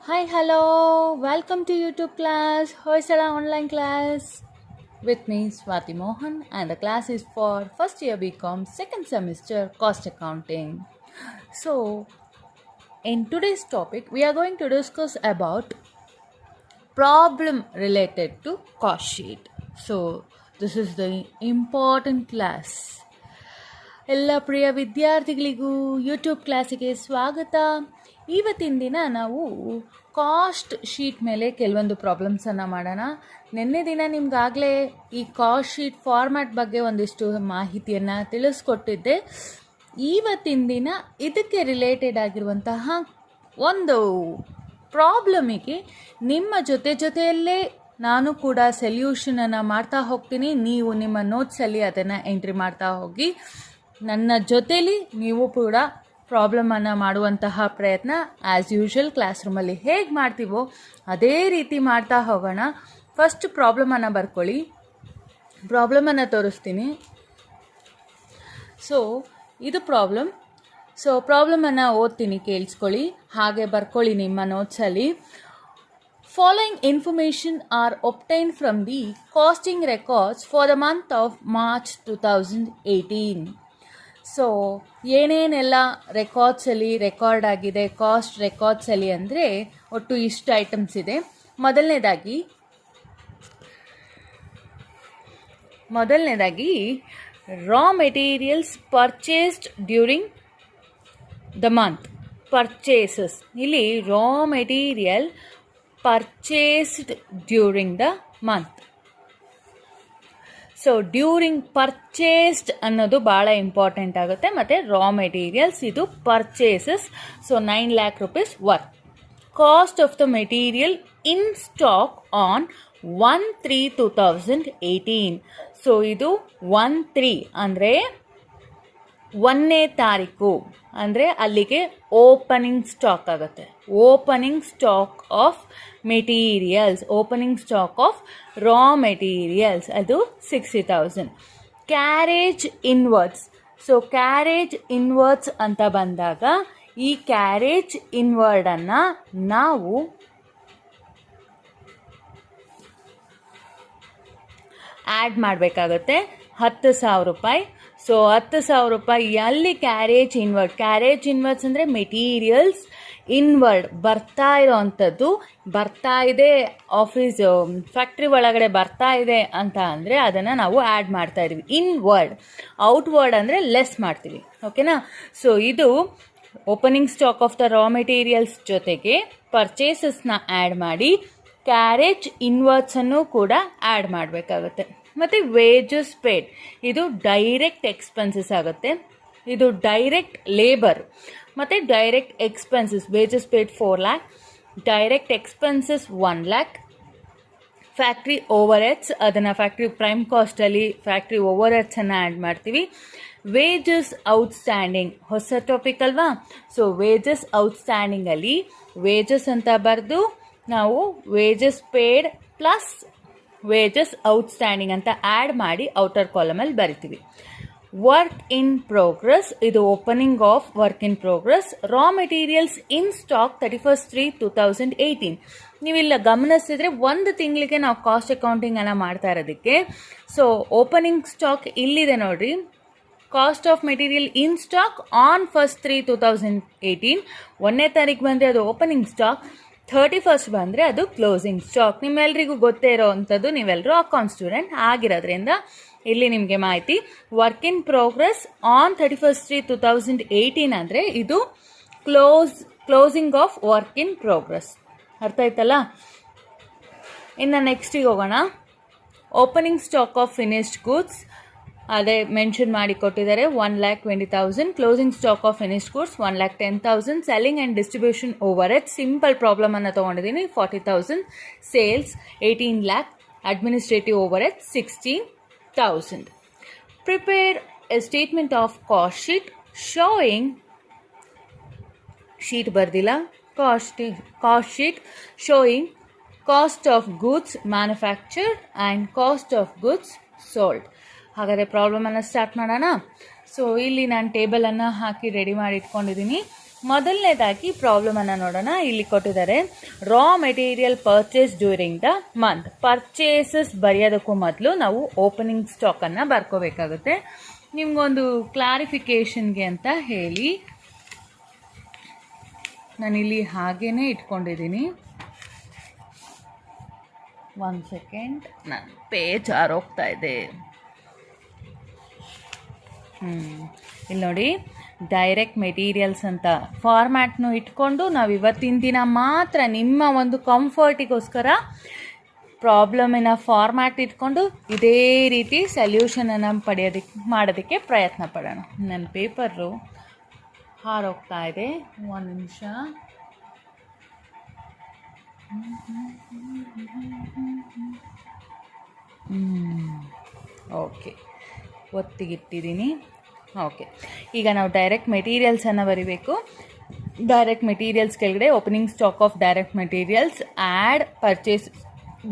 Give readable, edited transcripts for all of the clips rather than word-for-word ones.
Hi, hello, welcome to YouTube class, Hoysala online class with me Swati Mohan, and the class is for first year BCom second semester cost accounting. So, in today's topic, we are going to discuss about problem related to cost sheet. So, this is the important class. ಎಲ್ಲ ಪ್ರಿಯ ವಿದ್ಯಾರ್ಥಿಗಳಿಗೂ YouTube ಕ್ಲಾಸಿಗೆ ಸ್ವಾಗತ. ಇವತ್ತಿನ ದಿನ ನಾವು cost sheet ಮೇಲೆ ಕೆಲವೊಂದು ಪ್ರಾಬ್ಲಮ್ಸನ್ನು ಮಾಡೋಣ. ನಿನ್ನೆ ದಿನ ನಿಮ್ಗಾಗಲೇ ಈ ಕಾಸ್ಟ್ ಶೀಟ್ ಫಾರ್ಮ್ಯಾಟ್ ಬಗ್ಗೆ ಒಂದಿಷ್ಟು ಮಾಹಿತಿಯನ್ನು ತಿಳಿಸ್ಕೊಟ್ಟಿದ್ದೆ. ಇವತ್ತಿನ ದಿನ ಇದಕ್ಕೆ ರಿಲೇಟೆಡ್ ಆಗಿರುವಂತಹ ಒಂದು ಪ್ರಾಬ್ಲಮಿಗೆ ನಿಮ್ಮ ಜೊತೆಯಲ್ಲೇ ನಾನು ಕೂಡ ಸೊಲ್ಯೂಷನನ್ನು ಮಾಡ್ತಾ ಹೋಗ್ತೀನಿ. ನೀವು ನಿಮ್ಮ ನೋಟ್ಸಲ್ಲಿ ಅದನ್ನು ಎಂಟ್ರಿ ಮಾಡ್ತಾ ಹೋಗಿ. ನನ್ನ ಜೊತೆಲಿ ನೀವು ಕೂಡ ಪ್ರಾಬ್ಲಮನ್ನು ಮಾಡುವಂತಹ ಪ್ರಯತ್ನ ಆ್ಯಸ್ ಯೂಶುವಲ್ ಕ್ಲಾಸ್ ರೂಮಲ್ಲಿ ಹೇಗೆ ಮಾಡ್ತೀವೋ ಅದೇ ರೀತಿ ಮಾಡ್ತಾ ಹೋಗೋಣ. ಫಸ್ಟ್ ಪ್ರಾಬ್ಲಮನ್ನು ಬರ್ಕೊಳ್ಳಿ. ಪ್ರಾಬ್ಲಮನ್ನು ತೋರಿಸ್ತೀನಿ. ಸೊ ಇದು ಪ್ರಾಬ್ಲಮ್. ಸೊ ಪ್ರಾಬ್ಲಮನ್ನು ಓದ್ತೀನಿ, ಕೇಳಿಸ್ಕೊಳ್ಳಿ, ಹಾಗೆ ಬರ್ಕೊಳ್ಳಿ ನಿಮ್ಮ ನೋಟ್ಸಲ್ಲಿ. Following information are obtained from the costing records for the month of March 2018. So ಏನೇನೆಲ್ಲ ರೆಕಾರ್ಡ್ಸಲ್ಲಿ ರೆಕಾರ್ಡ್ ಆಗಿದೆ ಕಾಸ್ಟ್ ರೆಕಾರ್ಡ್ಸಲ್ಲಿ ಅಂದರೆ ಒಟ್ಟು ಇಷ್ಟು ಐಟಮ್ಸ್ ಇದೆ. ಮೊದಲನೇದಾಗಿ raw materials purchased during the month. Purchases ಇಲ್ಲಿ raw material purchased during the month. So during purchased ಅನ್ನೋದು ಭಾಳ ಇಂಪಾರ್ಟೆಂಟ್ ಆಗುತ್ತೆ. ಮತ್ತು ರಾ ಮೆಟೀರಿಯಲ್ಸ್ ಇದು purchases. So 9 lakh rupees worth. Cost of the material in stock on 1/3/2018. So ಇದು 1/3 ಅಂದರೆ 1ನೇ ತಾರೀಕು ಅಂದರೆ ಅಲ್ಲಿಗೆ ಓಪನಿಂಗ್ ಸ್ಟಾಕ್ ಆಗುತ್ತೆ. Opening stock of materials, opening stock of raw materials ಅದು 60,000. Carriage inwards. So carriage inwards ಅಂತ ಬಂದಾಗ ಈ ಕ್ಯಾರೇಜ್ ಇನ್ವರ್ಡನ್ನು ನಾವು ಆ್ಯಡ್ ಮಾಡಬೇಕಾಗುತ್ತೆ 10,000 ರೂಪಾಯಿ. ಸೊ 10,000 ರೂಪಾಯಿ ಅಲ್ಲಿ ಕ್ಯಾರೇಜ್ ಇನ್ವರ್ಡ್ಸ್ ಅಂದರೆ ಮೆಟೀರಿಯಲ್ಸ್ ಇನ್ವರ್ಡ್ ಬರ್ತಾ ಇರೋವಂಥದ್ದು, ಬರ್ತಾ ಇದೆ ಆಫೀಸ್ ಫ್ಯಾಕ್ಟ್ರಿ ಒಳಗಡೆ ಬರ್ತಾ ಇದೆ ಅಂತ ಅಂದರೆ ಅದನ್ನು ನಾವು ಆ್ಯಡ್ ಮಾಡ್ತಾ ಇದ್ದೀವಿ. ಇನ್ವರ್ಡ್. ಔಟ್ವರ್ಡ್ ಅಂದರೆ ಲೆಸ್ ಮಾಡ್ತೀವಿ. ಓಕೆನಾ? ಸೊ ಇದು opening stock of the raw materials ಜೊತೆಗೆ ಪರ್ಚೇಸಸ್ನ ಆ್ಯಡ್ ಮಾಡಿ ಕ್ಯಾರೇಜ್ ಇನ್ವರ್ಡ್ಸನ್ನು ಕೂಡ ಆ್ಯಡ್ ಮಾಡಬೇಕಾಗುತ್ತೆ. ಮತ್ತು ವೇಜಸ್ ಪೇಡ್ ಇದು ಡೈರೆಕ್ಟ್ ಎಕ್ಸ್ಪೆನ್ಸಸ್ ಆಗುತ್ತೆ. ಇದು ಡೈರೆಕ್ಟ್ ಲೇಬರ್ ಮತ್ತು direct expenses. Wages paid 4 lakh, direct expenses 1 lakh. Factory overheads ಅದನ್ನು ಫ್ಯಾಕ್ಟ್ರಿ ಪ್ರೈಮ್ ಕಾಸ್ಟಲ್ಲಿ ಫ್ಯಾಕ್ಟ್ರಿ ಓವರ್ ಹೆಡ್ಸನ್ನು ಆ್ಯಡ್ ಮಾಡ್ತೀವಿ. ವೇಜಸ್ ಔಟ್ಸ್ಟ್ಯಾಂಡಿಂಗ್ ಹೊಸ ಟಾಪಿಕ್ ಅಲ್ವಾ? ಸೊ ವೇಜಸ್ ಔಟ್ಸ್ಟ್ಯಾಂಡಿಂಗಲ್ಲಿ ವೇಜಸ್ ಅಂತ ಬರೆದು ನಾವು wages paid plus wages outstanding ಅಂತ ಆ್ಯಡ್ ಮಾಡಿ ಔಟರ್ ಕಾಲಮಲ್ಲಿ ಬರಿತೀವಿ. ವರ್ಕ್ ಇನ್ ಪ್ರೋಗ್ರೆಸ್ ಇದು opening of work in progress. Raw materials in stock 31/3/2018. ನೀವಿಲ್ಲ ಗಮನಿಸಿದ್ರೆ ಒಂದು ತಿಂಗಳಿಗೆ ನಾವು ಕಾಸ್ಟ್ ಅಕೌಂಟಿಂಗನ್ನು ಮಾಡ್ತಾ ಇರೋದಕ್ಕೆ. ಸೊ ಓಪನಿಂಗ್ ಸ್ಟಾಕ್ ಇಲ್ಲಿದೆ ನೋಡ್ರಿ. Cost of material in stock on 1/3/2018. 1ನೇ ತಾರೀಕು ಬಂದರೆ ಅದು ಓಪನಿಂಗ್ ಸ್ಟಾಕ್, 31st ಬಂದರೆ ಅದು ಕ್ಲೋಸಿಂಗ್ ಸ್ಟಾಕ್. ನಿಮ್ಮೆಲ್ಲರಿಗೂ ಗೊತ್ತೇ ಇರೋ ಅಂಥದ್ದು, ನೀವೆಲ್ಲರೂ ಅಕೌಂಟ್ ಸ್ಟೂಡೆಂಟ್ ಆಗಿರೋದ್ರಿಂದ ಇಲ್ಲಿ ನಿಮಗೆ ಮಾಹಿತಿ. ವರ್ಕ್ ಇನ್ ಪ್ರೋಗ್ರೆಸ್ ಆನ್ 31/3/2018 ಅಂದರೆ ಇದು closing of work in progress. ಅರ್ಥ ಆಯ್ತಲ್ಲ? ಇನ್ನು ನೆಕ್ಸ್ಟಿಗೆ ಹೋಗೋಣ. Opening stock of finished goods ಅದೇ ಮೆನ್ಷನ್ ಮಾಡಿ ಕೊಟ್ಟಿದ್ದಾರೆ 1,20,000. Closing stock of finished goods 1,10,000. Selling and distribution overhead simple ಪ್ರಾಬ್ಲಮನ್ನು ತೊಗೊಂಡಿದ್ದೀನಿ 40,000. Sales 18 lakh. Administrative overhead 16,000. Prepare a statement of cost sheet showing sheet ಬರ್ದಿಲ್ಲ cost sheet showing cost of goods manufactured and cost of goods sold. ಹಾಗಾದರೆ ಪ್ರಾಬ್ಲಮನ್ನು start ಮಾಡೋಣ. So ಇಲ್ಲಿ ನಾನು ಟೇಬಲನ್ನು ಹಾಕಿ ready ಮಾಡಿ ಇಟ್ಕೊಂಡಿದ್ದೀನಿ. ಮೊದಲನೇದಾಗಿ ಪ್ರಾಬ್ಲಮನ್ನು ನೋಡೋಣ. ಇಲ್ಲಿ ಕೊಟ್ಟಿದ್ದಾರೆ raw material purchase during the month. Purchases ಬರೆಯೋದಕ್ಕೂ ಮೊದಲು ನಾವು ಓಪನಿಂಗ್ ಸ್ಟಾಕನ್ನು ಬರ್ಕೋಬೇಕಾಗುತ್ತೆ. ನಿಮಗೊಂದು ಕ್ಲಾರಿಫಿಕೇಷನ್ಗೆ ಅಂತ ಹೇಳಿ ನಾನಿಲ್ಲಿ ಹಾಗೇ ಇಟ್ಕೊಂಡಿದ್ದೀನಿ. 1 ಸೆಕೆಂಡ್, ನನ್ನ ಪೇಜ್ ಆರೋಗ್ತಾ ಇದೆ. ಇಲ್ಲಿ ನೋಡಿ, ಡೈರೆಕ್ಟ್ ಮೆಟೀರಿಯಲ್ಸ್ ಅಂತ ಫಾರ್ಮ್ಯಾಟ್ನು ಇಟ್ಕೊಂಡು ನಾವು ಇವತ್ತಿನ ದಿನ ಮಾತ್ರ ನಿಮ್ಮ ಒಂದು ಕಂಫರ್ಟಿಗೋಸ್ಕರ ಪ್ರಾಬ್ಲಮಿನ ಫಾರ್ಮ್ಯಾಟ್ ಇಟ್ಕೊಂಡು ಇದೇ ರೀತಿ ಸೊಲ್ಯೂಷನನ್ನು ಮಾಡೋದಕ್ಕೆ ಪ್ರಯತ್ನ ಪಡೋಣ. ನನ್ನ ಪೇಪರು ಹಾರೋಗ್ತಾ ಇದೆ, 1 ನಿಮಿಷ. ಓಕೆ, ಒತ್ತಿಗಿಟ್ಟಿದ್ದೀನಿ. ಓಕೆ, ಈಗ ನಾವು ಡೈರೆಕ್ಟ್ ಮೆಟೀರಿಯಲ್ಸನ್ನು ಬರಿಬೇಕು. ಡೈರೆಕ್ಟ್ ಮೆಟೀರಿಯಲ್ಸ್ ಕೆಳಗಡೆ opening stock of direct materials, add purchase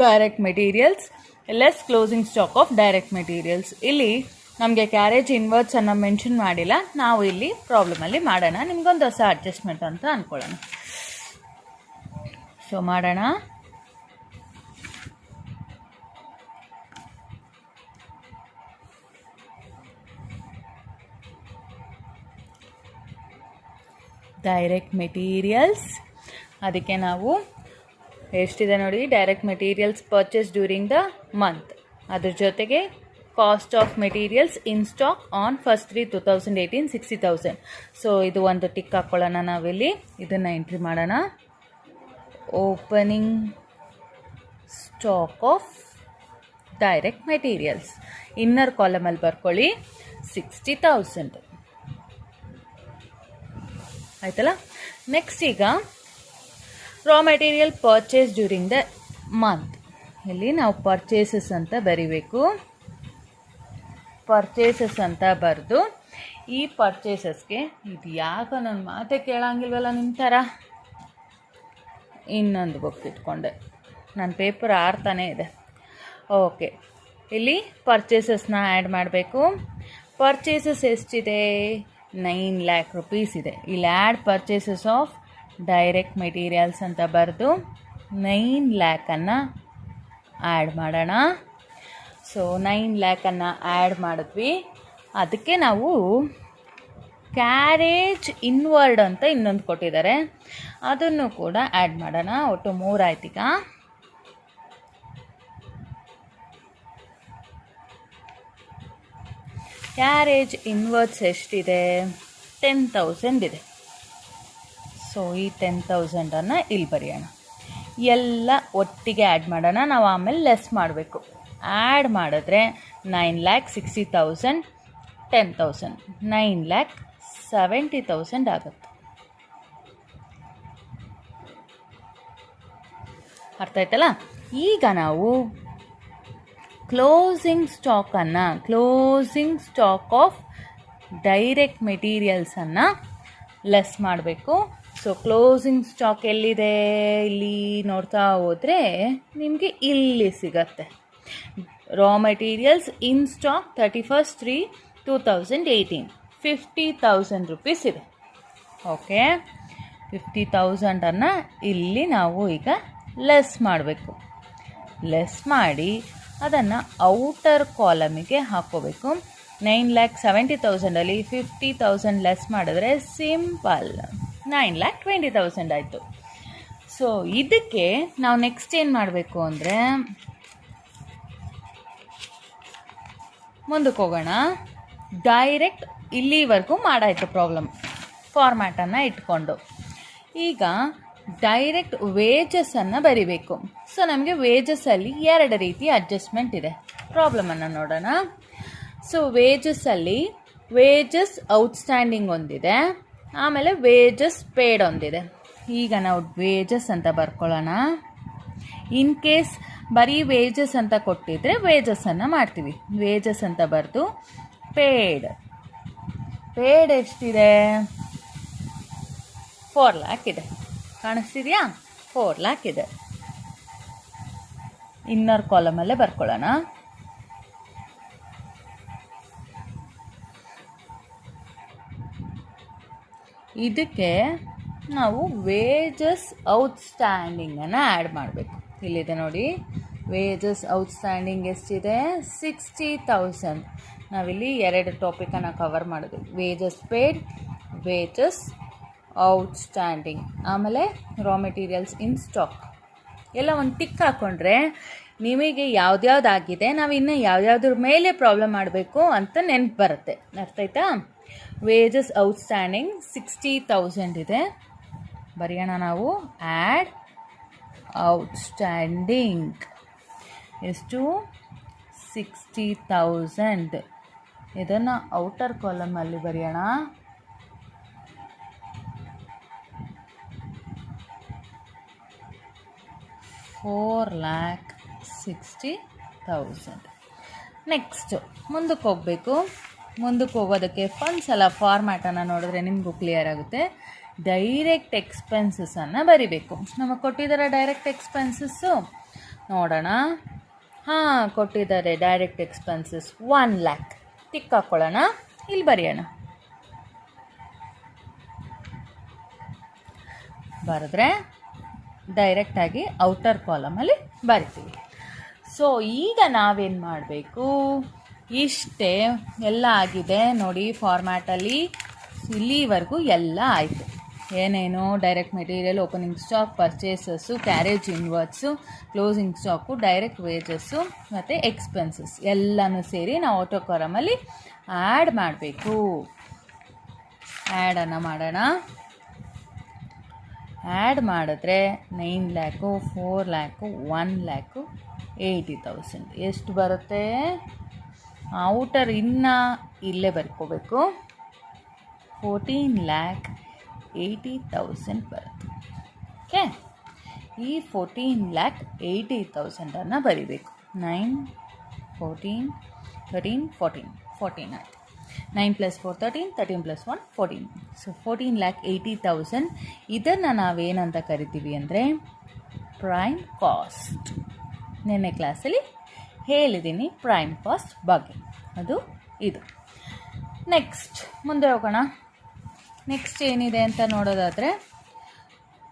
direct materials less closing stock of direct materials. ಇಲ್ಲಿ ನಮಗೆ ಕ್ಯಾರೇಜ್ ಇನ್ವರ್ಡ್ಸನ್ನು ಮೆನ್ಷನ್ ಮಾಡಿಲ್ಲ, ನಾವು ಇಲ್ಲಿ ಪ್ರಾಬ್ಲಮಲ್ಲಿ ಮಾಡೋಣ. ನಿಮಗೊಂದು ಹೊಸ ಅಡ್ಜಸ್ಟ್ಮೆಂಟ್ ಅಂತ ಅಂದ್ಕೊಳ್ಳೋಣ. ಸೊ ಮಾಡೋಣ. ಡೈರೆಕ್ಟ್ ಮೆಟೀರಿಯಲ್ಸ್, ಅದಕ್ಕೆ ನಾವು ಎಷ್ಟಿದೆ ನೋಡಿ, direct materials purchase during the month, ಅದ್ರ ಜೊತೆಗೆ cost of materials in stock on 1/3/2018 60,000. So ಇದು ಒಂದು ಟಿಕ್ ಹಾಕ್ಕೊಳ್ಳೋಣ. ನಾವಿಲ್ಲಿ ಇದನ್ನು ಎಂಟ್ರಿ ಮಾಡೋಣ. Opening stock of direct materials inner ಕಾಲಮಲ್ಲಿ ಬರ್ಕೊಳ್ಳಿ 60,000 ಆಯ್ತಲ್ಲ. ನೆಕ್ಸ್ಟ್ ಈಗ raw material purchase during the month, ಇಲ್ಲಿ ನಾವು ಪರ್ಚೇಸಸ್ ಅಂತ ಬರಿಬೇಕು. ಪರ್ಚೇಸಸ್ ಅಂತ ಬರೆದು ಈ ಪರ್ಚೇಸಸ್ಗೆ ಇದು ಯಾಕೋ ನನ್ನ ಮಾತೆ ಕೇಳಂಗಿಲ್ವಲ್ಲ ನಿಮ್ಮ ಥರ, ಇನ್ನೊಂದು ಬುಕ್ ಇಟ್ಕೊಂಡೆ, ನನ್ನ ಪೇಪರ್ ಆರ್ತಾನೇ ಇದೆ. ಓಕೆ, ಇಲ್ಲಿ ಪರ್ಚೇಸಸ್ನ ಆ್ಯಡ್ ಮಾಡಬೇಕು. ಪರ್ಚೇಸಸ್ ಎಷ್ಟಿದೆ? 9 lakh rupees ಇದೆ. ಇಲ್ಲಿ add purchases of direct materials ಅಂತ ಬರೆದು 9 lakh ಆ್ಯಡ್ ಮಾಡೋಣ. ಸೊ 9 lakh ಆ್ಯಡ್ ಮಾಡಿದ್ವಿ. ಅದಕ್ಕೆ ನಾವು ಕ್ಯಾರೇಜ್ ಇನ್ವರ್ಡ್ ಅಂತ ಇನ್ನೊಂದು ಕೊಟ್ಟಿದ್ದಾರೆ, ಅದನ್ನು ಕೂಡ ಆ್ಯಡ್ ಮಾಡೋಣ. ಒಟ್ಟು 3 ಆಯ್ತು. ಈಗ ಕ್ಯಾರೇಜ್ ಇನ್ವರ್ಡ್ಸ್ ಎಷ್ಟಿದೆ? 10,000 ಇದೆ. ಸೊ ಈ 10,000 ಇಲ್ಲಿ ಬರೆಯೋಣ. ಎಲ್ಲ ಒಟ್ಟಿಗೆ ಆ್ಯಡ್ ಮಾಡೋಣ. ನಾವು ಆಮೇಲೆ ಲೆಸ್ ಮಾಡಬೇಕು. ಆ್ಯಡ್ ಮಾಡಿದ್ರೆ 9,60,000 10,000 9,70,000 ಆಗುತ್ತೆ. ಅರ್ಥ ಆಯ್ತಲ್ಲ? ಈಗ ನಾವು ಕ್ಲೋಸಿಂಗ್ ಸ್ಟಾಕ್ ಆಫ್ ಡೈರೆಕ್ಟ್ ಮೆಟೀರಿಯಲ್ಸನ್ನು ಲೆಸ್ ಮಾಡಬೇಕು. ಸೊ ಕ್ಲೋಸಿಂಗ್ ಸ್ಟಾಕ್ ಎಲ್ಲಿದೆ? ಇಲ್ಲಿ ನೋಡ್ತಾ ಹೋದರೆ ನಿಮಗೆ ಇಲ್ಲಿ ಸಿಗತ್ತೆ. Raw materials in stock 31/3/2018 50,000 rupees ಇದೆ. ಓಕೆ, 50,000 ಇಲ್ಲಿ ನಾವು ಈಗ ಲೆಸ್ ಮಾಡಬೇಕು. ಲೆಸ್ ಮಾಡಿ ಅದನ್ನು ಔಟರ್ ಕಾಲಮಿಗೆ ಹಾಕೋಬೇಕು. 9,70,000 50,000 ಲೆಸ್ ಮಾಡಿದ್ರೆ ಸಿಂಪಲ್ 9,20,000 ಆಯಿತು. ಸೊ ಇದಕ್ಕೆ ನಾವು ನೆಕ್ಸ್ಟ್ ಏನು ಮಾಡಬೇಕು ಅಂದರೆ, ಮುಂದಕ್ಕೆ ಹೋಗೋಣ. ಡೈರೆಕ್ಟ್ ಇಲ್ಲಿವರೆಗೂ ಮಾಡಾಯಿತು ಪ್ರಾಬ್ಲಮ್ ಫಾರ್ಮ್ಯಾಟನ್ನು ಇಟ್ಕೊಂಡು. ಈಗ ಡೈರೆಕ್ಟ್ ವೇಜಸನ್ನು ಬರಿಬೇಕು. ಸೊ ನಮಗೆ ವೇಜಸ್ಸಲ್ಲಿ 2 ರೀತಿ ಅಡ್ಜಸ್ಟ್ಮೆಂಟ್ ಇದೆ. ಪ್ರಾಬ್ಲಮನ್ನು ನೋಡೋಣ. ಸೊ ವೇಜಸ್ಸಲ್ಲಿ ವೇಜಸ್ ಔಟ್ಸ್ಟ್ಯಾಂಡಿಂಗ್ ಒಂದಿದೆ, ಆಮೇಲೆ ವೇಜಸ್ ಪೇಡ್ ಒಂದಿದೆ. ಈಗ ನಾವು ವೇಜಸ್ ಅಂತ ಬರ್ಕೊಳ್ಳೋಣ. ಇನ್ ಕೇಸ್ ಬರೀ ವೇಜಸ್ ಅಂತ ಕೊಟ್ಟಿದ್ರೆ ವೇಜಸ್ಸನ್ನು ಮಾಡ್ತೀವಿ. ವೇಜಸ್ ಅಂತ ಬರೆದು ಪೇಡ್ ಎಷ್ಟಿದೆ? 4 lakh ಇದೆ. ಕಾಣಿಸ್ತಿದೆಯಾ? 4 lakh ಇದೆ. ಇನ್ನರ್ ಕಾಲಮಲ್ಲೇ ಬರ್ಕೊಳ್ಳೋಣ. ಇದಕ್ಕೆ ನಾವು ವೇಜಸ್ ಔಟ್ಸ್ಟ್ಯಾಂಡಿಂಗನ್ನು ಆ್ಯಡ್ ಮಾಡಬೇಕು. ಇಲ್ಲಿದೆ ನೋಡಿ, ವೇಜಸ್ ಔಟ್ಸ್ಟ್ಯಾಂಡಿಂಗ್ ಎಷ್ಟಿದೆ? 60,000. ನಾವಿಲ್ಲಿ 2 ಟಾಪಿಕನ್ನು ಕವರ್ ಮಾಡಿದ್ವಿ, ವೇಜಸ್ ಪೇಡ್, ವೇಜಸ್ ಔಟ್ಸ್ಟ್ಯಾಂಡಿಂಗ್, ಆಮೇಲೆ ರಾ ಮೆಟೀರಿಯಲ್ಸ್ ಇನ್ ಸ್ಟಾಕ್ ಎಲ್ಲ ಒಂದು ಟಿಕ್ ಹಾಕ್ಕೊಂಡ್ರೆ ನಿಮಗೆ ಯಾವ್ದ್ಯಾವ್ದಾಗಿದೆ, ನಾವು ಇನ್ನು ಯಾವ್ಯಾವ್ದ್ರ ಮೇಲೆ ಪ್ರಾಬ್ಲಮ್ ಮಾಡಬೇಕು ಅಂತ ನೆನಪು ಬರುತ್ತೆ. ಅರ್ಥ ಆಯ್ತಾ? ವೇಜಸ್ ಔಟ್ಸ್ಟ್ಯಾಂಡಿಂಗ್ 60,000 ಇದೆ. ಬರೆಯೋಣ ನಾವು, ಆ್ಯಡ್ ಔಟ್ಸ್ಟ್ಯಾಂಡಿಂಗ್ ಎಷ್ಟು? 60,000. ಇದನ್ನು ಔಟರ್ ಕಾಲಮಲ್ಲಿ ಬರೆಯೋಣ. $4,60,000. ನೆಕ್ಸ್ಟು ಮುಂದಕ್ಕೆ ಹೋಗಬೇಕು. ಮುಂದಕ್ಕೆ ಹೋಗೋದಕ್ಕೆ ಒಂದ್ಸಲ ಫಾರ್ಮ್ಯಾಟನ್ನು ನೋಡಿದ್ರೆ ನಿಮಗೂ ಕ್ಲಿಯರ್ ಆಗುತ್ತೆ. ಡೈರೆಕ್ಟ್ ಎಕ್ಸ್ಪೆನ್ಸಸ್ಸನ್ನು ಬರಿಬೇಕು. ನಮಗೆ ಕೊಟ್ಟಿದ್ದಾರೆ ಡೈರೆಕ್ಟ್ ಎಕ್ಸ್ಪೆನ್ಸಸ್ಸು, ನೋಡೋಣ. ಹಾಂ, ಕೊಟ್ಟಿದ್ದಾರೆ ಡೈರೆಕ್ಟ್ ಎಕ್ಸ್ಪೆನ್ಸಸ್ 1 lakh. ಟಿಕ್ ಹಾಕ್ಕೊಳ್ಳೋಣ, ಇಲ್ಲಿ ಬರೆಯೋಣ. ಬರೆದ್ರೆ ಡೈರೆಕ್ಟಾಗಿ ಔಟರ್ ಕಾಲಮಲ್ಲಿ ಬರಿತೀವಿ. ಸೊ ಈಗ ನಾವೇನು ಮಾಡಬೇಕು? ಇಷ್ಟೇ ಎಲ್ಲ ಆಗಿದೆ ನೋಡಿ ಫಾರ್ಮ್ಯಾಟಲ್ಲಿ. ಇಲ್ಲಿವರೆಗೂ ಎಲ್ಲ ಆಯಿತು. ಏನೇನು? Direct material, opening stock, purchases, carriage inwards, closing stock, direct wages ಮತ್ತು ಎಕ್ಸ್ಪೆನ್ಸಸ್ ಎಲ್ಲನೂ ಸೇರಿ ನಾವು ಔಟರ್ ಕಾಲಮಲ್ಲಿ ಆ್ಯಡ್ ಮಾಡಬೇಕು. ಆ್ಯಡನ್ನು ಮಾಡೋಣ. ಆ್ಯಡ್ ಮಾಡಿದ್ರೆ 9 lakh, 4 lakh, 1,80,000 ಎಷ್ಟು ಬರುತ್ತೆ? ಔಟರ್ ಇನ್ನು ಇಲ್ಲೇ ಬರ್ಕೋಬೇಕು. 14,80,000 ಬರುತ್ತೆ. ಓಕೆ, ಈ 14,80,000 ಬರಿಬೇಕು. 9, 14, 13, 14 ಆಯಿತು. 9 + 4 13, 13 + 1 14. ಸೊ 14,80,000. ಇದನ್ನು ನಾವೇನಂತ ಕರಿತೀವಿ ಅಂದರೆ ಪ್ರೈಮ್ ಕಾಸ್ಟ್. ನಿನ್ನೆ ಕ್ಲಾಸಲ್ಲಿ ಹೇಳಿದ್ದೀನಿ ಪ್ರೈಮ್ ಕಾಸ್ಟ್ ಬಗ್ಗೆ, ಅದು ಇದು. ನೆಕ್ಸ್ಟ್ ಮುಂದೆ ಹೋಗೋಣ. ನೆಕ್ಸ್ಟ್ ಏನಿದೆ ಅಂತ ನೋಡೋದಾದರೆ,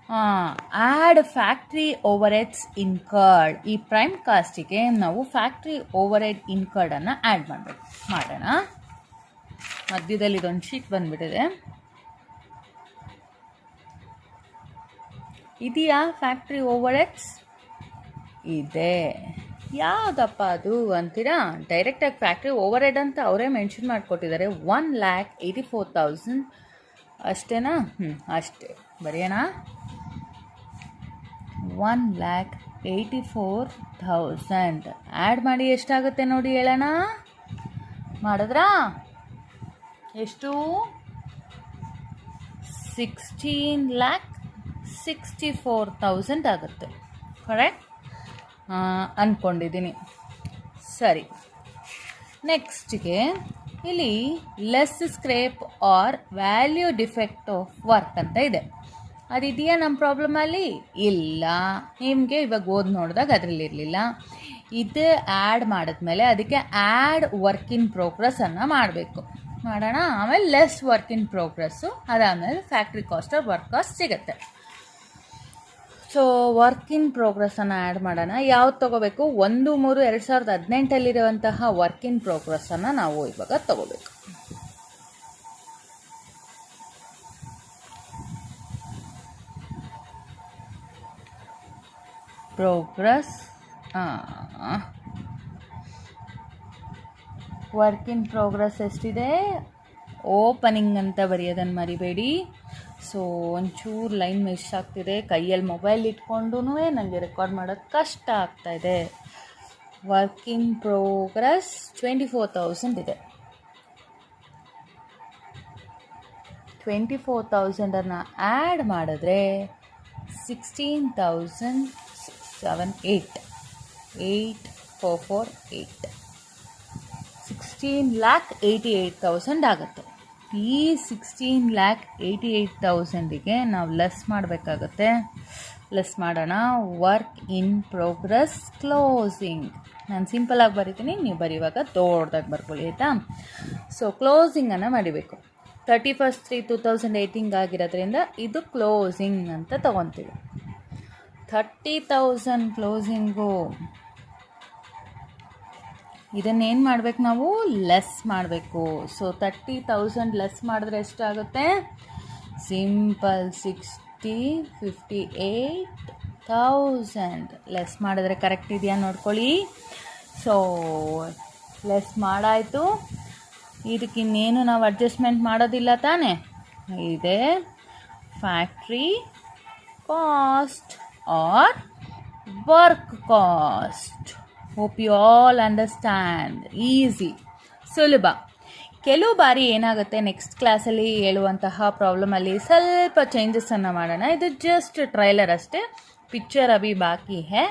add factory over heads incurred. ಈ ಪ್ರೈಮ್ ಕಾಸ್ಟಿಗೆ ನಾವು ಫ್ಯಾಕ್ಟ್ರಿ ಓವರ್ ಹೆಡ್ ಇನ್ಕರ್ಡನ್ನು ಆ್ಯಡ್ ಮಾಡಬೇಕು. ಮಾಡೋಣ. ಮಧ್ಯದಲ್ಲಿ ಇದೊಂದು ಶೀಟ್ ಬಂದುಬಿಟ್ಟಿದೆ. ಇದೆಯಾ ಫ್ಯಾಕ್ಟ್ರಿ ಓವರ್ ಹೆಡ್ಸ್? ಇದೆ. ಯಾವುದಪ್ಪ ಅದು ಅಂತೀರಾ? ಡೈರೆಕ್ಟಾಗಿ ಫ್ಯಾಕ್ಟ್ರಿ ಓವರ್ ಹೆಡ್ ಅಂತ ಅವರೇ ಮೆನ್ಷನ್ ಮಾಡಿಕೊಟ್ಟಿದ್ದಾರೆ. 1,84,000 ಅಷ್ಟೇನಾ? ಅಷ್ಟೇ ಬರೆಯೋಣ. 1,84,000 ಆ್ಯಡ್ ಮಾಡಿ ಎಷ್ಟಾಗುತ್ತೆ ನೋಡಿ ಹೇಳೋಣ. ಮಾಡಿದ್ರಾ? ಎಷ್ಟು? 16,64,000 ಆಗುತ್ತೆ. ಕರೆಕ್ಟ್ ಅಂದ್ಕೊಂಡಿದ್ದೀನಿ. ಸರಿ, ನೆಕ್ಸ್ಟ್ಗೆ ಇಲ್ಲಿ less scrap or value defect of work ಅಂತ ಇದೆ. ಅದಿದೆಯಾ ನಮ್ಮ ಪ್ರಾಬ್ಲಮಲ್ಲಿ? ಇಲ್ಲ. ನಿಮಗೆ ಇವಾಗ ಓದಿ ನೋಡಿದಾಗ ಅದರಲ್ಲಿ ಇರಲಿಲ್ಲ. ಇದು ಆ್ಯಡ್ ಮಾಡಿದ್ಮೇಲೆ ಅದಕ್ಕೆ ಆ್ಯಡ್ ವರ್ಕ್ ಇನ್ ಪ್ರೋಗ್ರೆಸ್ಸನ್ನು ಮಾಡಬೇಕು. ಮಾಡೋಣ. ಆಮೇಲೆ ಲೆಸ್ ವರ್ಕ್ ಇನ್ ಪ್ರೋಗ್ರೆಸ್ಸು, ಅದಾದಮೇಲೆ factory cost or work cost ಸಿಗುತ್ತೆ. ಸೊ ವರ್ಕ್ ಇನ್ ಪ್ರೋಗ್ರೆಸ್ಸನ್ನು ಆ್ಯಡ್ ಮಾಡೋಣ. ಯಾವ್ದು ತೊಗೋಬೇಕು? 1/3/2018 ವರ್ಕ್ ಇನ್ ಪ್ರೋಗ್ರೆಸ್ಸನ್ನು ನಾವು ಇವಾಗ ತೊಗೋಬೇಕು. ಪ್ರೋಗ್ರೆಸ್ ವರ್ಕ್ ಇನ್ ಪ್ರೋಗ್ರೆಸ್ ಎಷ್ಟಿದೆ? ಓಪನಿಂಗ್ ಅಂತ ಬರೆಯೋದನ್ನು ಮರಿಬೇಡಿ. ಸೊ ಒಂಚೂರು ಲೈನ್ ಮಿಸ್ ಆಗ್ತಿದೆ. ಕೈಯಲ್ಲಿ ಮೊಬೈಲ್ ಇಟ್ಕೊಂಡು ನನಗೆ ರೆಕಾರ್ಡ್ ಮಾಡೋದು ಕಷ್ಟ ಆಗ್ತಾಯಿದೆ. ವರ್ಕ್ ಇನ್ ಪ್ರೋಗ್ರೆಸ್ 24,000 ಇದೆ. 24,000 ಆ್ಯಡ್ ಮಾಡಿದ್ರೆ 16,788 16,88,000 ಆಗುತ್ತೆ. ಈ 16,88,000ಗೆ ನಾವು ಲೆಸ್ ಮಾಡಬೇಕಾಗತ್ತೆ. ಲೆಸ್ ಮಾಡೋಣ. Work in progress closing. ನಾನು ಸಿಂಪಲಾಗಿ ಬರಿತೀನಿ, ನೀವು ಬರೆಯುವಾಗ ದೊಡ್ಡದಾಗಿ ಬರ್ಕೊಳ್ಳಿ, ಆಯಿತಾ? ಸೊ ಕ್ಲೋಸಿಂಗನ್ನು ಮಾಡಬೇಕು. 31/3/2018 ಆಗಿರೋದ್ರಿಂದ ಇದು ಕ್ಲೋಸಿಂಗ್ ಅಂತ ತಗೊತೀವಿ. 30,000 ಕ್ಲೋಸಿಂಗು. ಇದನ್ನೇನು ಮಾಡಬೇಕು ನಾವು? ಲೆಸ್ ಮಾಡಬೇಕು. ಸೊ 30,000 ಲೆಸ್ ಮಾಡಿದ್ರೆ ಎಷ್ಟಾಗುತ್ತೆ? ಸಿಂಪಲ್ 60, 58,000 ಲೆಸ್ ಮಾಡಿದ್ರೆ ಕರೆಕ್ಟ್ ಇದೆಯಾ ನೋಡ್ಕೊಳ್ಳಿ. So less ಮಾಡಾಯಿತು. ಇದಕ್ಕಿನ್ನೇನು ನಾವು ಅಡ್ಜಸ್ಟ್ಮೆಂಟ್ ಮಾಡೋದಿಲ್ಲ ತಾನೇ. ಇದೆ factory cost or work cost. Hope you all understand. Easy, ಸುಲಭ. ಕೆಲವು ಬಾರಿ ಏನಾಗುತ್ತೆ, ನೆಕ್ಸ್ಟ್ ಕ್ಲಾಸಲ್ಲಿ ಹೇಳುವಂತಹ ಪ್ರಾಬ್ಲಮಲ್ಲಿ ಸ್ವಲ್ಪ ಚೇಂಜಸನ್ನು ಮಾಡೋಣ. ಇದು ಜಸ್ಟ್ ಟ್ರೈಲರ್ ಅಷ್ಟೇ, ಪಿಕ್ಚರ್ ಅಭಿ ಬಾಕಿ ಹೇ.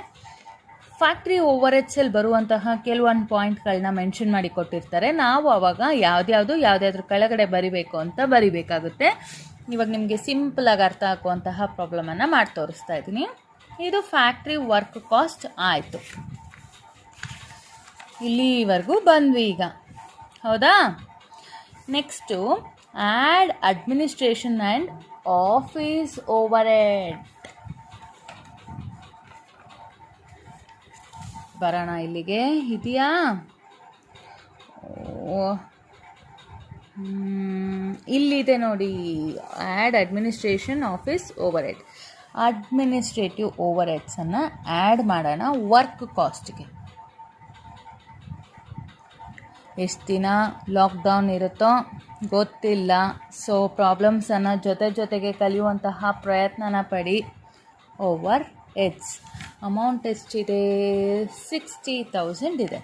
ಫ್ಯಾಕ್ಟ್ರಿ ಓವರ್ ಹೆಡ್ಸಲ್ಲಿ ಬರುವಂತಹ ಕೆಲವೊಂದು ಪಾಯಿಂಟ್ಗಳನ್ನ ಮೆನ್ಷನ್ ಮಾಡಿ ಕೊಟ್ಟಿರ್ತಾರೆ. ನಾವು ಆವಾಗ ಯಾವುದ್ಯಾವ್ದ್ರ ಕೆಳಗಡೆ ಬರಿಬೇಕು ಅಂತ ಬರಿಬೇಕಾಗುತ್ತೆ. ಇವಾಗ ನಿಮಗೆ ಸಿಂಪಲಾಗಿ ಅರ್ಥ ಆಗುವಂತಹ ಪ್ರಾಬ್ಲಮನ್ನು ಮಾಡಿ ತೋರಿಸ್ತಾ ಇದ್ದೀನಿ. ಇದು ಫ್ಯಾಕ್ಟ್ರಿ ವರ್ಕ್ ಕಾಸ್ಟ್ ಆಯಿತು. ಇಲ್ಲಿವರೆಗೂ ಬಂದ್ವಿ ಈಗ, ಹೌದಾ? Next add administration and office overhead. ಬರೋಣ ಇಲ್ಲಿಗೆ. ಇದೆಯಾ? ಇಲ್ಲಿದೆ ನೋಡಿ, add administration office overhead. Administrative ಓವರ್ ಹೆಡ್ಸನ್ನು ಆ್ಯಡ್ ಮಾಡೋಣ ವರ್ಕ್ ಕಾಸ್ಟ್ಗೆ. ಎಷ್ಟು ದಿನ ಲಾಕ್ಡೌನ್ ಇರುತ್ತೋ ಗೊತ್ತಿಲ್ಲ. ಸೊ ಪ್ರಾಬ್ಲಮ್ಸನ್ನು ಜೊತೆಗೆ ಕಲಿಯುವಂತಹ ಪ್ರಯತ್ನನ ಪಡಿ. ಓವರ್ ಹೆಡ್ಸ್ ಅಮೌಂಟ್ ಎಷ್ಟಿದೆ? 60,000 ಇದೆ.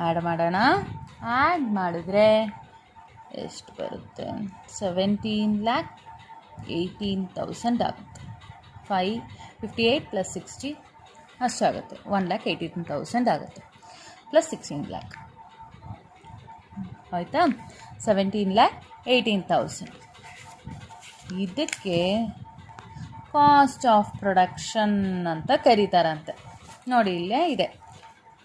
ಆ್ಯಡ್ ಮಾಡೋಣ. ಆ್ಯಡ್ ಮಾಡಿದ್ರೆ ಎಷ್ಟು ಬರುತ್ತೆ? 17,18,000 ಆಗುತ್ತೆ. 58 + 60 ಅಷ್ಟಾಗುತ್ತೆ. 1,18,000 ಆಗುತ್ತೆ. ಪ್ಲಸ್ 16 lakh ಆಯಿತಾ? 17,18,000. ಇದಕ್ಕೆ ಕಾಸ್ಟ್ ಆಫ್ ಪ್ರೊಡಕ್ಷನ್ ಅಂತ ಕರೀತಾರಂತೆ. ನೋಡಿ ಇಲ್ಲೇ ಇದೆ.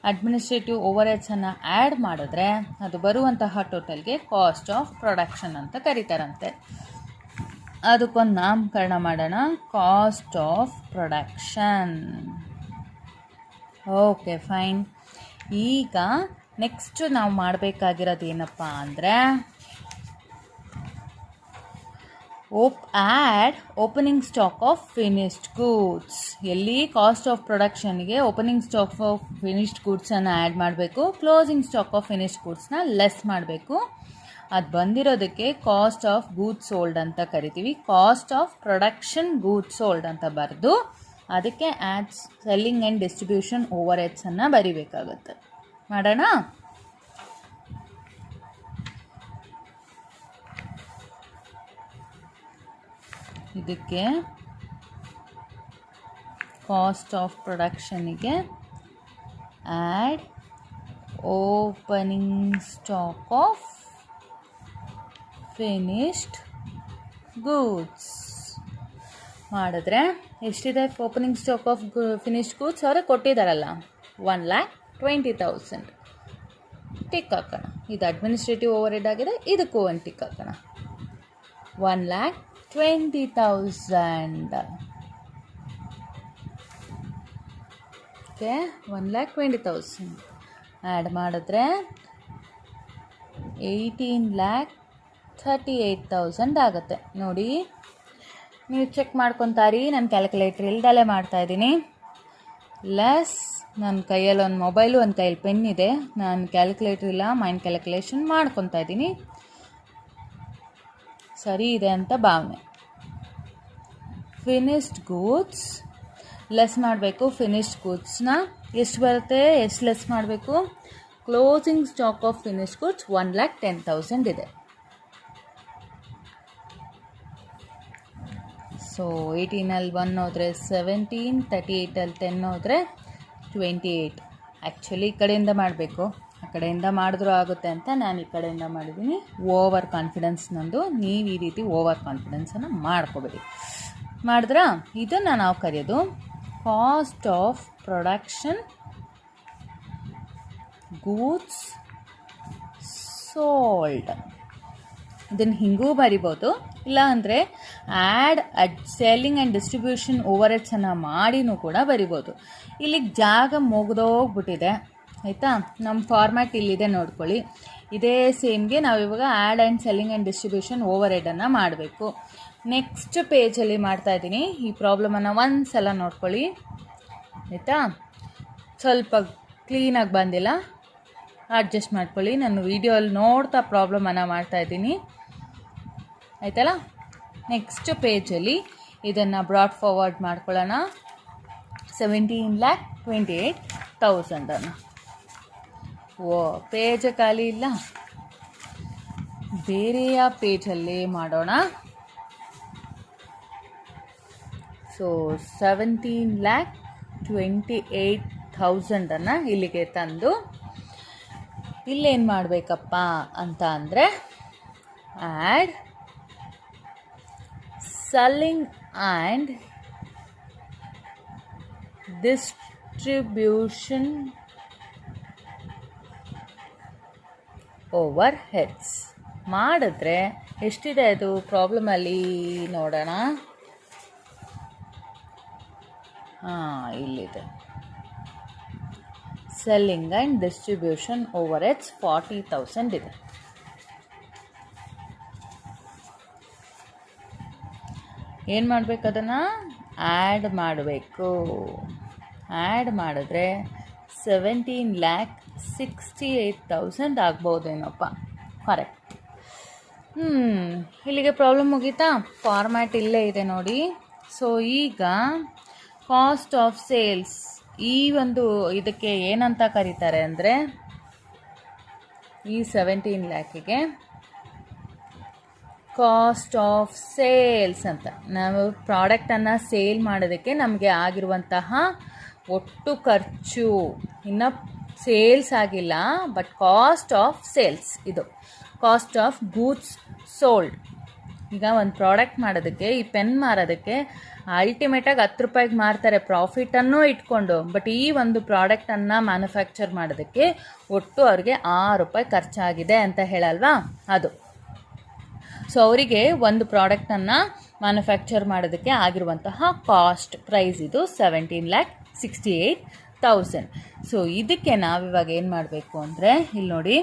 ಅಡ್ಮಿನಿಸ್ಟ್ರೇಟಿವ್ ಓವರ್ ಹೆಡ್ಸನ್ನು ಆ್ಯಡ್ ಮಾಡಿದ್ರೆ ಅದು ಬರುವಂತಹ ಟೋಟಲ್ಗೆ ಕಾಸ್ಟ್ ಆಫ್ ಪ್ರೊಡಕ್ಷನ್ ಅಂತ ಕರೀತಾರಂತೆ. ಅದಕ್ಕೊಂದು ನಾಮಕರಣ ಮಾಡೋಣ, cost of production. Okay, fine. ಈಗ ನೆಕ್ಸ್ಟ್ ನಾವು ಮಾಡಬೇಕಾಗಿರೋದು ಏನಪ್ಪ ಅಂದರೆ add opening stock of finished goods. ಎಲ್ಲಿ? ಕಾಸ್ಟ್ ಆಫ್ ಪ್ರೊಡಕ್ಷನ್ಗೆ ಓಪನಿಂಗ್ ಸ್ಟಾಕ್ ಆಫ್ ಫಿನಿಶ್ಡ್ ಗೂಡ್ಸನ್ನು ಆ್ಯಡ್ ಮಾಡಬೇಕು, ಕ್ಲೋಸಿಂಗ್ ಸ್ಟಾಕ್ ಆಫ್ ಫಿನಿಶ್ಡ್ ಗೂಡ್ಸ್ನ ಲೆಸ್ ಮಾಡಬೇಕು. ಅದು ಬಂದಿರೋದಕ್ಕೆ ಕಾಸ್ಟ್ ಆಫ್ ಗೂಡ್ಸ್ ಸೋಲ್ಡ್ ಅಂತ ಕರಿತೀವಿ. Cost of production goods sold ಅಂತ ಬರೆದು ಅದಕ್ಕೆ ಆ್ಯಡ್ ಸೆಲ್ಲಿಂಗ್ ಆ್ಯಂಡ್ ಡಿಸ್ಟ್ರಿಬ್ಯೂಷನ್ ಓವರ್ ಹೆಡ್ಸನ್ನು ಬರಿಬೇಕಾಗುತ್ತೆ. ಮಾಡೋಣ. ಇದಕ್ಕೆ ಕಾಸ್ಟ್ ಆಫ್ ಪ್ರೊಡಕ್ಷನಿಗೆ add opening stock of finished goods ಮಾಡಿದ್ರೆ ಎಷ್ಟಿದೆ? Opening stock of finished goods ಅವರೇ ಕೊಟ್ಟಿದ್ದಾರಲ್ಲ, 1,20,000. ಟಿಕ್ ಹಾಕೋಣ. ಇದು ಅಡ್ಮಿನಿಸ್ಟ್ರೇಟಿವ್ ಓವರ್ ಹೆಡ್ ಆಗಿದೆ, ಇದಕ್ಕೂ ಒಂದು ಟಿಕ್ ಹಾಕೋಣ. 1,20,000. ಓಕೆ, 1,20,000 ಆ್ಯಡ್ ಮಾಡಿದ್ರೆ 18,38,000 ಆಗುತ್ತೆ. ನೋಡಿ, ನೀವು ಚೆಕ್ ಮಾಡ್ಕೊತಾರಿ. ನಾನು ಕ್ಯಾಲ್ಕುಲೇಟ್ರ್ ಇಲ್ದಲ್ಲೇ ಮಾಡ್ತಾಯಿದ್ದೀನಿ. ಲೆಸ್ ನನ್ನ ಕೈಯಲ್ಲಿ ಒಂದು ಮೊಬೈಲು, ಒಂದು ಕೈಯಲ್ಲಿ ಪೆನ್ ಇದೆ. ನಾನು ಕ್ಯಾಲ್ಕುಲೇಟ್ರ್ ಇಲ್ಲ, ಮೈಂಡ್ ಕ್ಯಾಲ್ಕುಲೇಷನ್ ಮಾಡ್ಕೊತಾ ಇದ್ದೀನಿ. ಸರಿ ಇದೆ ಅಂತ ಭಾವನೆ. ಫಿನಿಶ್ಡ್ ಗೂಡ್ಸ್ ಲೆಸ್ ಮಾಡಬೇಕು. ಫಿನಿಶ್ಡ್ ಗೂಡ್ಸ್ನ ಎಷ್ಟು ಬರುತ್ತೆ? ಎಷ್ಟು ಲೆಸ್ ಮಾಡಬೇಕು? Closing stock of finished goods 1,10,000 ಇದೆ. ಸೊ 18ಅಲ್ಲಿ 1 ಹೋದರೆ 17, 38ಅಲ್ಲಿ 10 ಹೋದರೆ 28. ಆ್ಯಕ್ಚುಲಿ ಈ ಕಡೆಯಿಂದ ಮಾಡಬೇಕು, ಆ ಕಡೆಯಿಂದ ಮಾಡಿದ್ರೂ ಆಗುತ್ತೆ ಅಂತ ನಾನು ಈ ಕಡೆಯಿಂದ ಮಾಡಿದ್ದೀನಿ. ಓವರ್ ಕಾನ್ಫಿಡೆನ್ಸ್ ನಂದು. ನೀವು ಈ ರೀತಿ ಓವರ್ ಕಾನ್ಫಿಡೆನ್ಸನ್ನು ಮಾಡ್ಕೋಬೇಡಿ. ಮಾಡಿದ್ರಾ? ಇದನ್ನು ನಾವು ಕರೆಯೋದು cost of production goods sold. ಇದನ್ನು ಹಿಂಗೂ ಬರಿಬೋದು, ಇಲ್ಲ ಅಂದರೆ ಸೇಲಿಂಗ್ ಆ್ಯಂಡ್ ಡಿಸ್ಟ್ರಿಬ್ಯೂಷನ್ ಓವರ್ ಹೆಡ್ಸನ್ನು ಮಾಡಿನೂ ಕೂಡ ಬರಿಬೋದು. ಇಲ್ಲಿಗೆ ಜಾಗ ಮುಗಿದೋಗ್ಬಿಟ್ಟಿದೆ ಆಯಿತಾ. ನಮ್ಮ ಫಾರ್ಮ್ಯಾಟ್ ಇಲ್ಲಿದೆ ನೋಡ್ಕೊಳ್ಳಿ. ಇದೇ ಸೇಮ್ಗೆ ನಾವಿವಾಗ ಆ್ಯಂಡ್ ಸೆಲ್ಲಿಂಗ್ ಆ್ಯಂಡ್ ಡಿಸ್ಟ್ರಿಬ್ಯೂಷನ್ ಓವರ್ ಹೆಡನ್ನು ಮಾಡಬೇಕು. ನೆಕ್ಸ್ಟ್ ಪೇಜಲ್ಲಿ ಮಾಡ್ತಾಯಿದ್ದೀನಿ. ಈ ಪ್ರಾಬ್ಲಮನ್ನು ಒಂದು ಸಲ ನೋಡ್ಕೊಳ್ಳಿ ಆಯಿತಾ. ಸ್ವಲ್ಪ ಕ್ಲೀನಾಗಿ ಬಂದಿಲ್ಲ, ಅಡ್ಜಸ್ಟ್ ಮಾಡ್ಕೊಳ್ಳಿ. ನಾನು ವಿಡಿಯೋಲ್ಲಿ ನೋಡ್ತಾ ಪ್ರಾಬ್ಲಮನ್ನು ಮಾಡ್ತಾಯಿದ್ದೀನಿ ಆಯ್ತಲ್ಲ. ನೆಕ್ಸ್ಟ್ ಪೇಜಲ್ಲಿ ಇದನ್ನು ಬ್ರಾಡ್ ಫಾರ್ವರ್ಡ್ ಮಾಡ್ಕೊಳ್ಳೋಣ. 17,28,000 ಓ ಪೇಜ್ ಖಾಲಿ ಇಲ್ಲ, ಬೇರೆಯ ಪೇಜಲ್ಲೇ ಮಾಡೋಣ. ಸೊ 17,28,000 ಇಲ್ಲಿಗೆ ತಂದು ಇಲ್ಲೇನು ಮಾಡಬೇಕಪ್ಪ ಅಂತ ಅಂದರೆ add selling and distribution over heads ಮಾಡಿದ್ರೆ ಎಷ್ಟಿದೆ ಅದು ಪ್ರಾಬ್ಲಮಲ್ಲಿ ನೋಡೋಣ. ಇಲ್ಲಿದೆ selling and distribution over heads 40,000 ಇದೆ. ಏನು ಮಾಡಬೇಕು, ಅದನ್ನು ಆ್ಯಡ್ ಮಾಡಬೇಕು. ಆ್ಯಡ್ ಮಾಡಿದ್ರೆ 17,68,000 ಆಗ್ಬೋದೇನಪ್ಪ. ಕರೆಕ್ಟ್. ಇಲ್ಲಿಗೆ ಪ್ರಾಬ್ಲಮ್ ಮುಗೀತಾ. ಫಾರ್ಮ್ಯಾಟ್ ಇಲ್ಲೇ ಇದೆ ನೋಡಿ. ಸೊ ಈಗ ಕಾಸ್ಟ್ ಆಫ್ ಸೇಲ್ಸ್, ಈ ಒಂದು ಇದಕ್ಕೆ ಏನಂತ ಕರೀತಾರೆ ಅಂದರೆ, ಈ 17 ಲ್ಯಾಕಿಗೆ ಕಾಸ್ಟ್ ಆಫ್ ಸೇಲ್ಸ್ ಅಂತ. ನಾವು ಪ್ರಾಡಕ್ಟನ್ನು ಸೇಲ್ ಮಾಡೋದಕ್ಕೆ ನಮಗೆ ಆಗಿರುವಂತಹ ಒಟ್ಟು ಖರ್ಚು, ಇನ್ನು ಸೇಲ್ಸ್ ಆಗಿಲ್ಲ, ಬಟ್ ಕಾಸ್ಟ್ ಆಫ್ ಸೇಲ್ಸ್, ಇದು ಕಾಸ್ಟ್ ಆಫ್ ಗೂಡ್ಸ್ ಸೋಲ್ಡ್. ಈಗ ಒಂದು ಪ್ರಾಡಕ್ಟ್ ಮಾಡೋದಕ್ಕೆ, ಈ ಪೆನ್ ಮಾರೋದಕ್ಕೆ ಅಲ್ಟಿಮೇಟಾಗಿ 10 ರೂಪಾಯಿಗೆ ಮಾರ್ತಾರೆ ಪ್ರಾಫಿಟನ್ನು ಇಟ್ಕೊಂಡು, ಬಟ್ ಈ ಒಂದು ಪ್ರಾಡಕ್ಟನ್ನು ಮ್ಯಾನುಫ್ಯಾಕ್ಚರ್ ಮಾಡೋದಕ್ಕೆ ಒಟ್ಟು ಅವ್ರಿಗೆ 6 ರೂಪಾಯಿ ಖರ್ಚಾಗಿದೆ ಅಂತ ಹೇಳಲ್ವಾ, ಅದು. ಸೊ ಅವರಿಗೆ ಒಂದು ಪ್ರಾಡಕ್ಟನ್ನು ಮ್ಯಾನುಫ್ಯಾಕ್ಚರ್ ಮಾಡೋದಕ್ಕೆ ಆಗಿರುವಂತಹ ಕಾಸ್ಟ್ ಪ್ರೈಸ್ ಇದು 17,68,000. ಸೊ ಇದಕ್ಕೆ ನಾವಿವಾಗ ಏನು ಮಾಡಬೇಕು ಅಂದರೆ, ಇಲ್ಲಿ ನೋಡಿ,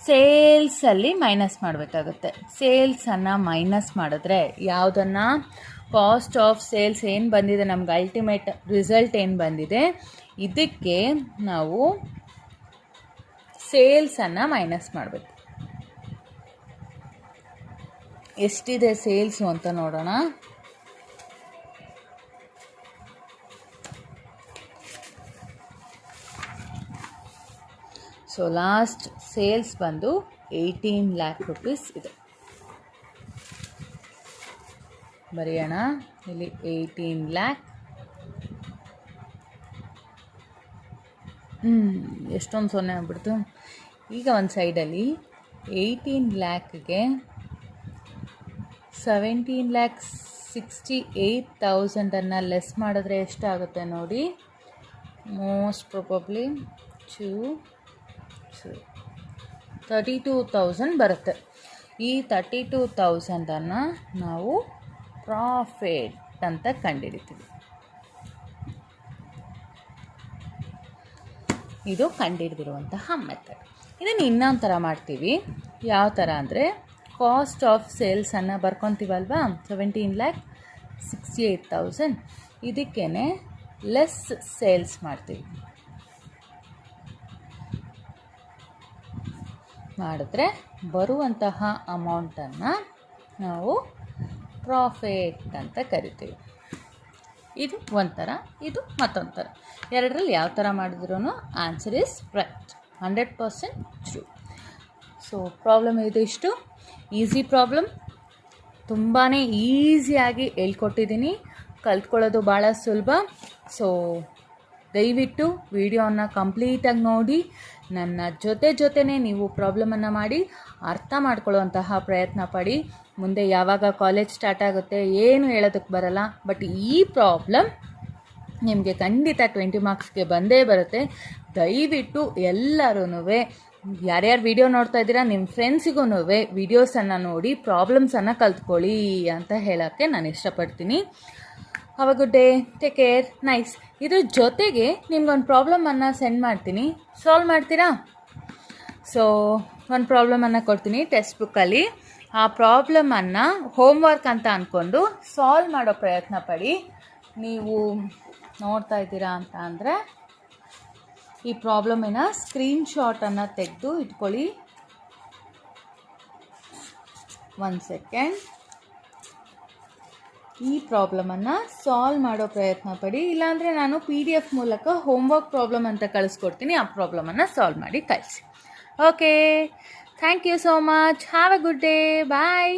ಸೇಲ್ಸಲ್ಲಿ ಮೈನಸ್ ಮಾಡಬೇಕಾಗುತ್ತೆ. ಸೇಲ್ಸನ್ನು ಮೈನಸ್ ಮಾಡಿದ್ರೆ ಯಾವುದನ್ನು, ಕಾಸ್ಟ್ ಆಫ್ ಸೇಲ್ಸ್ ಏನು ಬಂದಿದೆ ನಮ್ಗೆ, ಅಲ್ಟಿಮೇಟ್ ರಿಸಲ್ಟ್ ಏನು ಬಂದಿದೆ, ಇದಕ್ಕೆ ನಾವು ಸೇಲ್ಸನ್ನು ಮೈನಸ್ ಮಾಡಬೇಕು. ಎಷ್ಟಿದೆ ಸೇಲ್ಸು ಅಂತ ನೋಡೋಣ. ಸೊ ಲಾಸ್ಟ್ ಸೇಲ್ಸ್ ಬಂದು 18 lakh rupees ಇದೆ. ಬರೆಯೋಣ ಇಲ್ಲಿ 18 lakh. ಎಷ್ಟೊಂದು ಸೊನ್ನೆ ಆಗ್ಬಿಡ್ತು. ಈಗ ಒಂದು ಸೈಡಲ್ಲಿ 18 lakhಗೆ 17,68,000 ಲೆಸ್ ಮಾಡಿದ್ರೆ ಎಷ್ಟಾಗುತ್ತೆ ನೋಡಿ. ಮೋಸ್ಟ್ ಪ್ರೊಬಬ್ಲಿ 32,000 ಬರುತ್ತೆ. ಈ 32,000 ನಾವು ಪ್ರಾಫಿಟ್ ಅಂತ ಕಂಡುಹಿಡಿತೀವಿ. ಇದು ಕಂಡುಹಿಡಿದಿರುವಂತಹ ಮೆಥಡ್. ಇದನ್ನು ಇನ್ನೊಂದು ಥರ ಮಾಡ್ತೀವಿ. ಯಾವ ಥರ ಅಂದರೆ, ಕಾಸ್ಟ್ ಆಫ್ ಸೇಲ್ಸನ್ನು ಬರ್ಕೊತೀವಲ್ವಾ, 17,68,000, ಇದಕ್ಕೇ ಲೆಸ್ ಸೇಲ್ಸ್ ಮಾಡ್ತೀವಿ. ಮಾಡಿದ್ರೆ ಬರುವಂತಹ ಅಮೌಂಟನ್ನು ನಾವು ಪ್ರಾಫಿಟ್ ಅಂತ ಕರಿತೀವಿ. ಇದು ಒಂಥರ, ಇದು ಮತ್ತೊಂದು ಥರ. ಎರಡರಲ್ಲಿ ಯಾವ ಥರ ಮಾಡಿದ್ರೂ answer is right, 100% true. So problem ಇದು ಇಷ್ಟು. ಈಸಿ ಪ್ರಾಬ್ಲಮ್, ತುಂಬಾ ಈಸಿಯಾಗಿ ಹೇಳ್ಕೊಟ್ಟಿದ್ದೀನಿ. ಕಲ್ತ್ಕೊಳ್ಳೋದು ಭಾಳ ಸುಲಭ. ಸೊ ದಯವಿಟ್ಟು ವಿಡಿಯೋನ ಕಂಪ್ಲೀಟಾಗಿ ನೋಡಿ, ನನ್ನ ಜೊತೆನೇ ನೀವು ಪ್ರಾಬ್ಲಮನ್ನು ಮಾಡಿ ಅರ್ಥ ಮಾಡ್ಕೊಳ್ಳುವಂತಹ ಪ್ರಯತ್ನ ಪಡಿ. ಮುಂದೆ ಯಾವಾಗ ಕಾಲೇಜ್ ಸ್ಟಾರ್ಟ್ ಆಗುತ್ತೆ ಏನು ಹೇಳೋದಕ್ಕೆ ಬರಲ್ಲ, ಬಟ್ ಈ ಪ್ರಾಬ್ಲಮ್ ನಿಮಗೆ ಖಂಡಿತ 20 ಮಾರ್ಕ್ಸ್ಗೆ ಬಂದೇ ಬರುತ್ತೆ. ದಯವಿಟ್ಟು ಎಲ್ಲರೂ ಯಾರ್ಯಾರು ವಿಡಿಯೋ ನೋಡ್ತಾ ಇದ್ದೀರಾ ನಿಮ್ಮ ಫ್ರೆಂಡ್ಸಿಗೂ ವಿಡಿಯೋಸನ್ನು ನೋಡಿ ಪ್ರಾಬ್ಲಮ್ಸನ್ನು ಕಲ್ತ್ಕೊಳ್ಳಿ ಅಂತ ಹೇಳೋಕ್ಕೆ ನಾನು ಇಷ್ಟಪಡ್ತೀನಿ. Have a good day, take care, nice. ಇದ್ರ ಜೊತೆಗೆ ನಿಮ್ಗೊಂದು ಪ್ರಾಬ್ಲಮನ್ನು ಸೆಂಡ್ ಮಾಡ್ತೀನಿ, ಸಾಲ್ವ್ ಮಾಡ್ತೀರಾ? ಸೊ ಒಂದು ಪ್ರಾಬ್ಲಮನ್ನು ಕೊಡ್ತೀನಿ ಟೆಕ್ಸ್ಟ್ ಬುಕ್ಕಲ್ಲಿ. ಆ ಪ್ರಾಬ್ಲಮನ್ನು ಹೋಮ್ವರ್ಕ್ ಅಂತ ಅಂದ್ಕೊಂಡು ಸಾಲ್ವ್ ಮಾಡೋ ಪ್ರಯತ್ನ ಪಡಿ. ನೀವು ನೋಡ್ತಾ ಇದ್ದೀರಾ ಅಂತ ಅಂದರೆ ಈ ಪ್ರಾಬ್ಲಮಿನ ಸ್ಕ್ರೀನ್ಶಾಟನ್ನು ತೆಗೆದು ಇಟ್ಕೊಳ್ಳಿ. 1 ಸೆಕೆಂಡ್. ಈ ಪ್ರಾಬ್ಲಮನ್ನು ಸಾಲ್ವ್ ಮಾಡೋ ಪ್ರಯತ್ನ ಪಡಿ, ಇಲ್ಲಾಂದರೆ ನಾನು PDF ಮೂಲಕ ಹೋಮ್ವರ್ಕ್ ಪ್ರಾಬ್ಲಮ್ ಅಂತ ಕಳಿಸ್ಕೊಡ್ತೀನಿ, ಆ ಪ್ರಾಬ್ಲಮನ್ನು ಸಾಲ್ವ್ ಮಾಡಿ ಕಳಿಸಿ. Okay, thank you so much. Have a good day, bye.